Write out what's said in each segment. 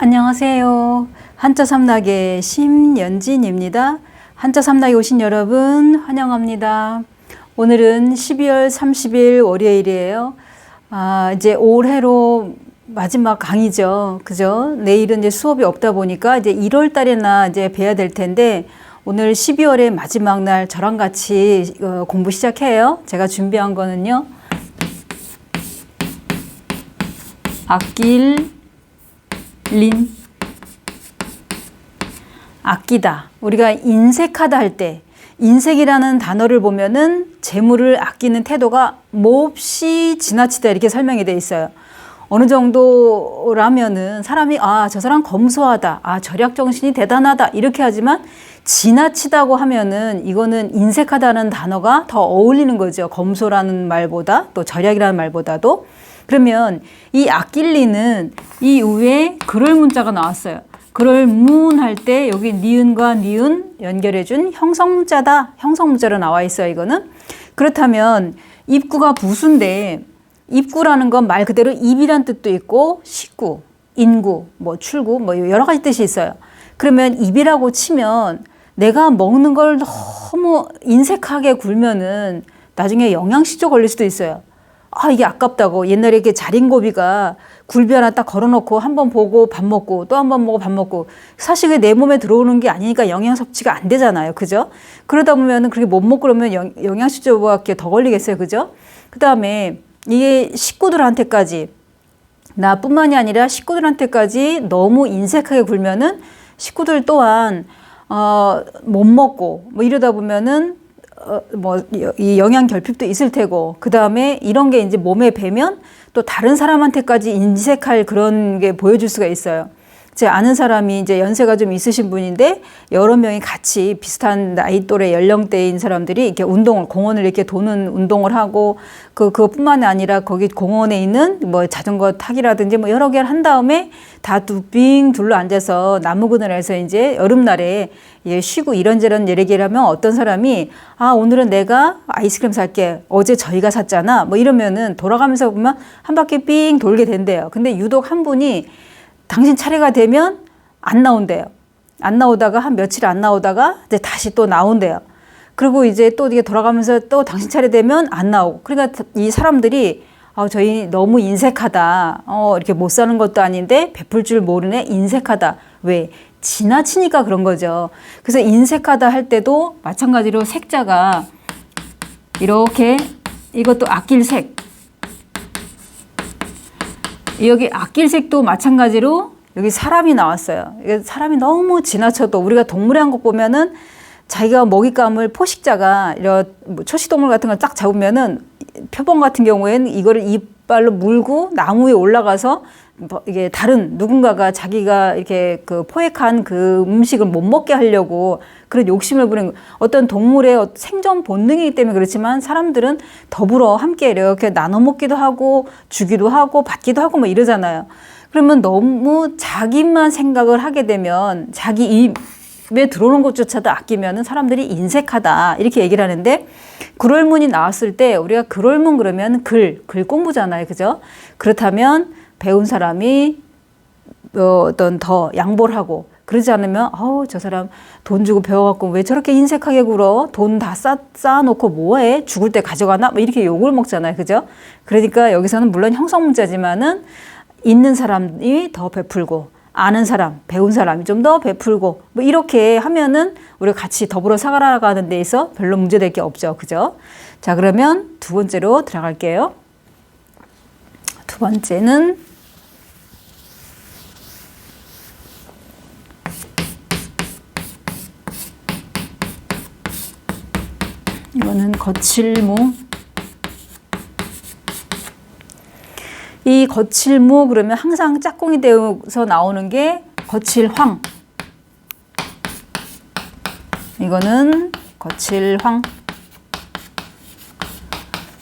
안녕하세요. 한자 삼락의 심연진입니다. 한자 삼락에 오신 여러분 환영합니다. 오늘은 12월 30일 월요일이에요. 이제 올해로 마지막 강의죠. 그죠? 내일은 이제 수업이 없다 보니까 이제 1월 달에나 이제 뵈야 될 텐데 오늘 12월의 마지막 날 저랑 같이 공부 시작해요. 제가 준비한 거는요. 아끼다. 우리가 인색하다 할 때 인색이라는 단어를 보면은 재물을 아끼는 태도가 몹시 지나치다 이렇게 설명이 돼 있어요. 어느 정도라면은 사람이 저 사람 검소하다, 절약 정신이 대단하다 이렇게 하지만 지나치다고 하면은 이거는 인색하다는 단어가 더 어울리는 거죠. 검소라는 말보다 또 절약이라는 말보다도. 그러면 이 아낄리는 이 위에 그럴 문자가 나왔어요. 그럴 문 할 때 여기 니은과 니은 연결해준 형성문자다. 형성문자로 나와 있어요. 이거는. 그렇다면 입구가 부수인데 입구라는 건 말 그대로 입이란 뜻도 있고 식구, 인구, 출구 여러 가지 뜻이 있어요. 그러면 입이라고 치면 내가 먹는 걸 너무 인색하게 굴면은 나중에 영양실조 걸릴 수도 있어요. 이게 아깝다고. 옛날에 이렇게 자린고비가 굴비 하나 딱 걸어놓고 한 번 보고 밥 먹고 또 한 번 보고 밥 먹고 사실 그게 내 몸에 들어오는 게 아니니까 영양 섭취가 안 되잖아요. 그죠? 그러다 보면은 그렇게 못 먹고 그러면 영양실조밖에 더 걸리겠어요. 그죠? 그 다음에 이게 식구들한테까지 나뿐만이 아니라 식구들한테까지 너무 인색하게 굴면은 식구들 또한 못 먹고 이러다 보면은 이 영양 결핍도 있을 테고 그 다음에 이런 게 이제 몸에 배면 또 다른 사람한테까지 인색할 그런 게 보여줄 수가 있어요. 제 아는 사람이 이제 연세가 좀 있으신 분인데 여러 명이 같이 비슷한 나이 또래 연령대인 사람들이 이렇게 공원을 이렇게 도는 운동을 하고 그것뿐만이 아니라 거기 공원에 있는 자전거 타기라든지 여러 개를 한 다음에 다 빙 둘러 앉아서 나무 그늘에서 이제 여름날에 쉬고 이런저런 얘기를 하면 어떤 사람이 오늘은 내가 아이스크림 살게. 어제 저희가 샀잖아. 이러면은 돌아가면서 보면 한 바퀴 빙 돌게 된대요. 근데 유독 한 분이 당신 차례가 되면 안 나온대요. 안 나오다가 한 며칠 안 나오다가 이제 다시 또 나온대요. 그리고 이제 또 이게 돌아가면서 또 당신 차례 되면 안 나오고. 그러니까 이 사람들이 저희 너무 인색하다. 이렇게 못 사는 것도 아닌데 베풀 줄 모르네. 인색하다. 왜? 지나치니까 그런 거죠. 그래서 인색하다 할 때도 마찬가지로 색자가 이렇게 이것도 아낄 색. 여기 아낄 색도 마찬가지로 여기 사람이 나왔어요. 사람이 너무 지나쳐도 우리가 동물의 한국 보면은 자기가 먹잇감을 포식자가 이런 초식동물 같은 걸 딱 잡으면은 표범 같은 경우에는 이거를 이빨로 물고 나무 위에 올라가서 이게 다른 누군가가 자기가 이렇게 포획한 그 음식을 못 먹게 하려고 그런 욕심을 부리는 어떤 동물의 생존 본능이기 때문에 그렇지만 사람들은 더불어 함께 이렇게 나눠 먹기도 하고 주기도 하고 받기도 하고 이러잖아요. 그러면 너무 자기만 생각을 하게 되면 자기 입에 들어오는 것조차도 아끼면은 사람들이 인색하다 이렇게 얘기를 하는데 글월문이 나왔을 때 우리가 글월문 그러면 글 공부잖아요. 그죠? 그렇다면 배운 사람이 더 양보를 하고 그러지 않으면 저 사람 돈 주고 배워갖고 왜 저렇게 인색하게 굴어? 돈 다 쌓아놓고 뭐해? 죽을 때 가져가나? 이렇게 욕을 먹잖아요. 그죠? 그러니까 여기서는 물론 형성문자지만은 있는 사람이 더 베풀고 아는 사람, 배운 사람이 좀 더 베풀고 이렇게 하면은 우리가 같이 더불어 살아가는 데 있어 별로 문제될 게 없죠. 그죠? 자, 그러면 두 번째로 들어갈게요. 두 번째는 이거는 거칠무. 이 거칠무 그러면 항상 짝꿍이 되어서 나오는 게 거칠황. 이거는 거칠황.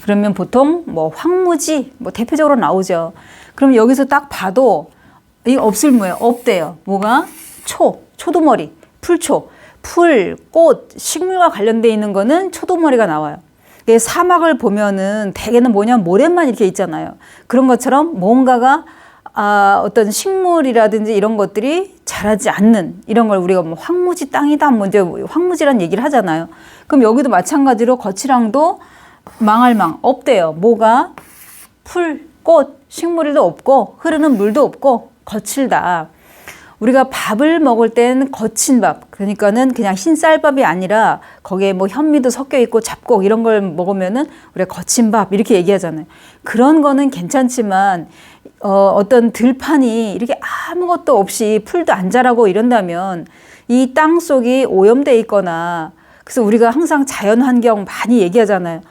그러면 보통 황무지 대표적으로 나오죠. 그럼 여기서 딱 봐도 이거 없을무예요. 없대요. 뭐가? 초도머리, 풀초. 풀, 꽃, 식물과 관련되어 있는 거는 초도머리가 나와요. 사막을 보면은 대개는 뭐냐면 모래만 이렇게 있잖아요. 그런 것처럼 뭔가가 어떤 식물이라든지 이런 것들이 자라지 않는 이런 걸 우리가 뭐 황무지 땅이다 뭐 이제 황무지란 얘기를 하잖아요. 그럼 여기도 마찬가지로 거칠항도 망할망 없대요. 뭐가? 풀, 꽃, 식물도 없고 흐르는 물도 없고 거칠다. 우리가 밥을 먹을 땐 거친 밥, 그러니까는 그냥 흰 쌀밥이 아니라 거기에 뭐 현미도 섞여 있고 잡곡 이런 걸 먹으면은 우리가 거친 밥 이렇게 얘기하잖아요. 그런 거는 괜찮지만 어떤 들판이 이렇게 아무것도 없이 풀도 안 자라고 이런다면 이 땅 속이 오염돼 있거나, 그래서 우리가 항상 자연 환경 많이 얘기하잖아요.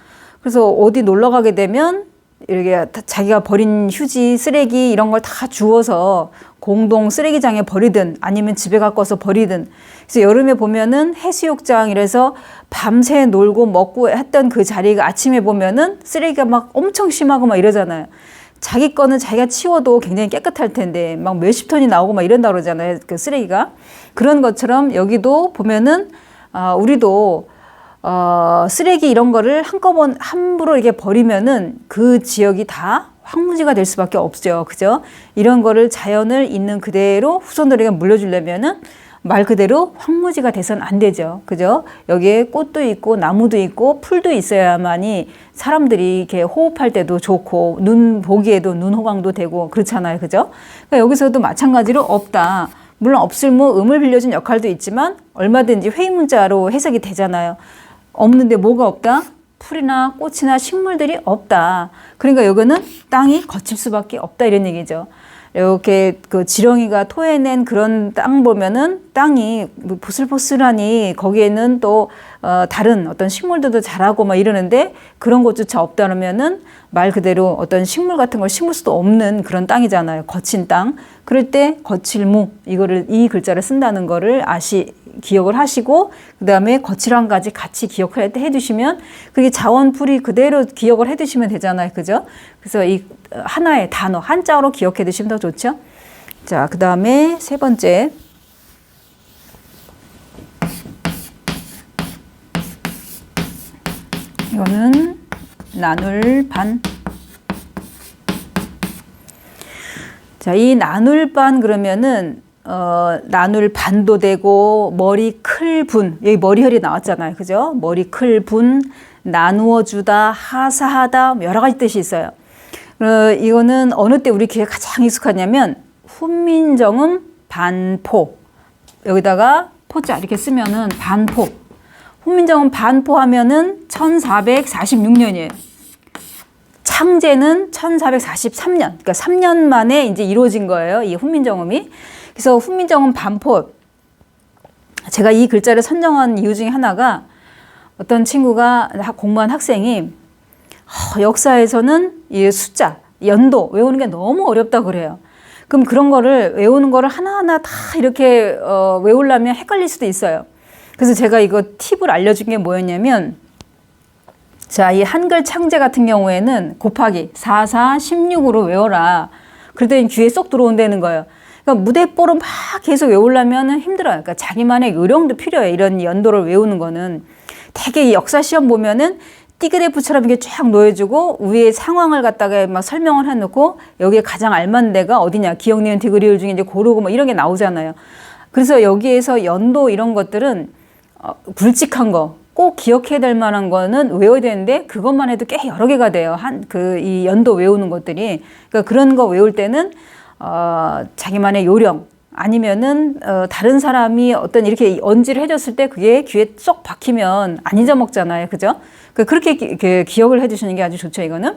그래서 어디 놀러 가게 되면 이렇게 자기가 버린 휴지, 쓰레기 이런 걸 다 주워서 공동 쓰레기장에 버리든 아니면 집에 갖고 와서 버리든. 그래서 여름에 보면은 해수욕장 이래서 밤새 놀고 먹고 했던 그 자리가 아침에 보면은 쓰레기가 막 엄청 심하고 막 이러잖아요. 자기 거는 자기가 치워도 굉장히 깨끗할 텐데 막 몇십 톤이 나오고 막 이런다 그러잖아요. 그 쓰레기가. 그런 것처럼 여기도 보면은 우리도 쓰레기 이런 거를 한꺼번에 함부로 이렇게 버리면은 그 지역이 다 황무지가 될 수밖에 없죠. 그죠? 이런 거를 자연을 있는 그대로 후손들에게 물려주려면은 말 그대로 황무지가 돼선 안 되죠. 그죠? 여기에 꽃도 있고 나무도 있고 풀도 있어야만이 사람들이 이렇게 호흡할 때도 좋고 눈 보기에도 눈 호강도 되고 그렇잖아요. 그죠? 그러니까 여기서도 마찬가지로 없다. 물론 없을 뭐 음을 빌려준 역할도 있지만 얼마든지 회의 문자로 해석이 되잖아요. 없는데 뭐가 없다? 풀이나 꽃이나 식물들이 없다. 그러니까 여기는 땅이 거칠 수밖에 없다 이런 얘기죠. 이렇게 그 지렁이가 토해낸 그런 땅 보면은 땅이 보슬보슬하니 거기에는 또 다른 어떤 식물들도 자라고 막 이러는데 그런 것조차 없다면은 말 그대로 어떤 식물 같은 걸 심을 수도 없는 그런 땅이잖아요. 거친 땅. 그럴 때 거칠무 이 글자를 쓴다는 거를 기억을 하시고 그다음에 거칠항까지 같이 기억할 때 해두시면 그게 자원풀이 그대로 기억을 해두시면 되잖아요. 그죠? 그래서 이 하나의 단어 한자어로 기억해 두시면 더 좋죠. 자, 그다음에 세 번째. 이거는 나눌반. 자, 이 나눌반 그러면은 나눌 반도 되고 머리 클 분, 여기 머리혈이 나왔잖아요. 그죠? 머리 클 분, 나누어 주다, 하사하다 여러 가지 뜻이 있어요. 이거는 어느 때 우리 귀에 가장 익숙하냐면 훈민정음 반포, 여기다가 포자 이렇게 쓰면은 반포. 훈민정음 반포 하면은 1446년이에요. 창제는 1443년. 그러니까 3년 만에 이제 이루어진 거예요. 이 훈민정음이. 그래서 훈민정음 반포. 제가 이 글자를 선정한 이유 중에 하나가 어떤 친구가 공부한 학생이 역사에서는 이 숫자, 연도 외우는 게 너무 어렵다 그래요. 그럼 그런 거를 외우는 거를 하나하나 다 이렇게 외우려면 헷갈릴 수도 있어요. 그래서 제가 이거 팁을 알려준 게 뭐였냐면, 자, 이 한글 창제 같은 경우에는 곱하기 4, 4, 16으로 외워라. 그랬더니 귀에 쏙 들어온다는 거예요. 그러니까 무대뽀로 막 계속 외우려면 힘들어요. 그러니까 자기만의 요령도 필요해요. 이런 연도를 외우는 거는. 되게 역사 시험 보면은 띠그래프처럼 이게 쫙 놓여주고 위에 상황을 갖다가 막 설명을 해놓고 여기에 가장 알맞는 데가 어디냐. 기억, 니은, 디귿, 리을 중에 이제 고르고 뭐 이런 게 나오잖아요. 그래서 여기에서 연도 이런 것들은 굵직한 거, 꼭 기억해야 될 만한 거는 외워야 되는데 그것만 해도 꽤 여러 개가 돼요. 이 연도 외우는 것들이. 그러니까 그런 거 외울 때는 자기만의 요령 아니면은 다른 사람이 어떤 이렇게 언지를 해줬을 때 그게 귀에 쏙 박히면 안 잊어먹잖아요. 그죠? 그렇게 기억을 해주시는 게 아주 좋죠, 이거는.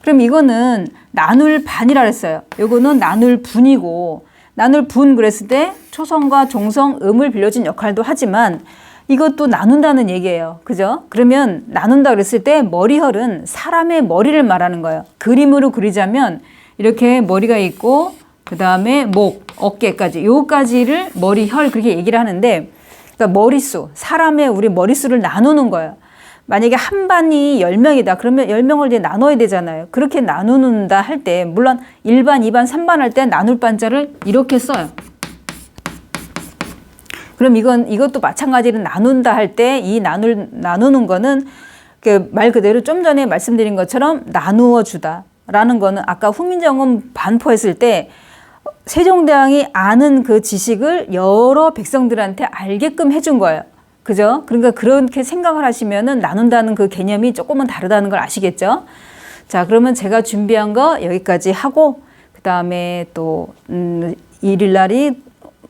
그럼 이거는 나눌 반이라 그랬어요. 요거는 나눌 분이고, 나눌 분 그랬을 때 초성과 종성, 음을 빌려준 역할도 하지만 이것도 나눈다는 얘기예요. 그죠? 그러면 나눈다 그랬을 때 머리혈은 사람의 머리를 말하는 거예요. 그림으로 그리자면 이렇게 머리가 있고 그 다음에 목, 어깨까지 요까지를 머리혈 그렇게 얘기를 하는데, 그러니까 머릿수, 사람의 우리 머릿수를 나누는 거예요. 만약에 한 반이 10명이다. 그러면 10명을 이제 나눠야 되잖아요. 그렇게 나누는다 할 때 물론 1반, 2반, 3반 할 때 나눌 반자를 이렇게 써요. 그럼 이것도 마찬가지로 나눈다 할 때 이 나누는 거는 그 말 그대로 좀 전에 말씀드린 것처럼 나누어 주다. 라는 거는 아까 후민정음 반포했을 때 세종대왕이 아는 그 지식을 여러 백성들한테 알게끔 해준 거예요. 그죠? 그러니까 그렇게 생각을 하시면은 나눈다는 그 개념이 조금은 다르다는 걸 아시겠죠? 자, 그러면 제가 준비한 거 여기까지 하고, 그 다음에 또, 일일 날이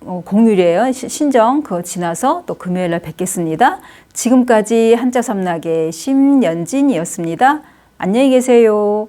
공휴일이에요. 신정 그거 지나서 또 금요일 날 뵙겠습니다. 지금까지 한자삼락의 심연진이었습니다. 안녕히 계세요.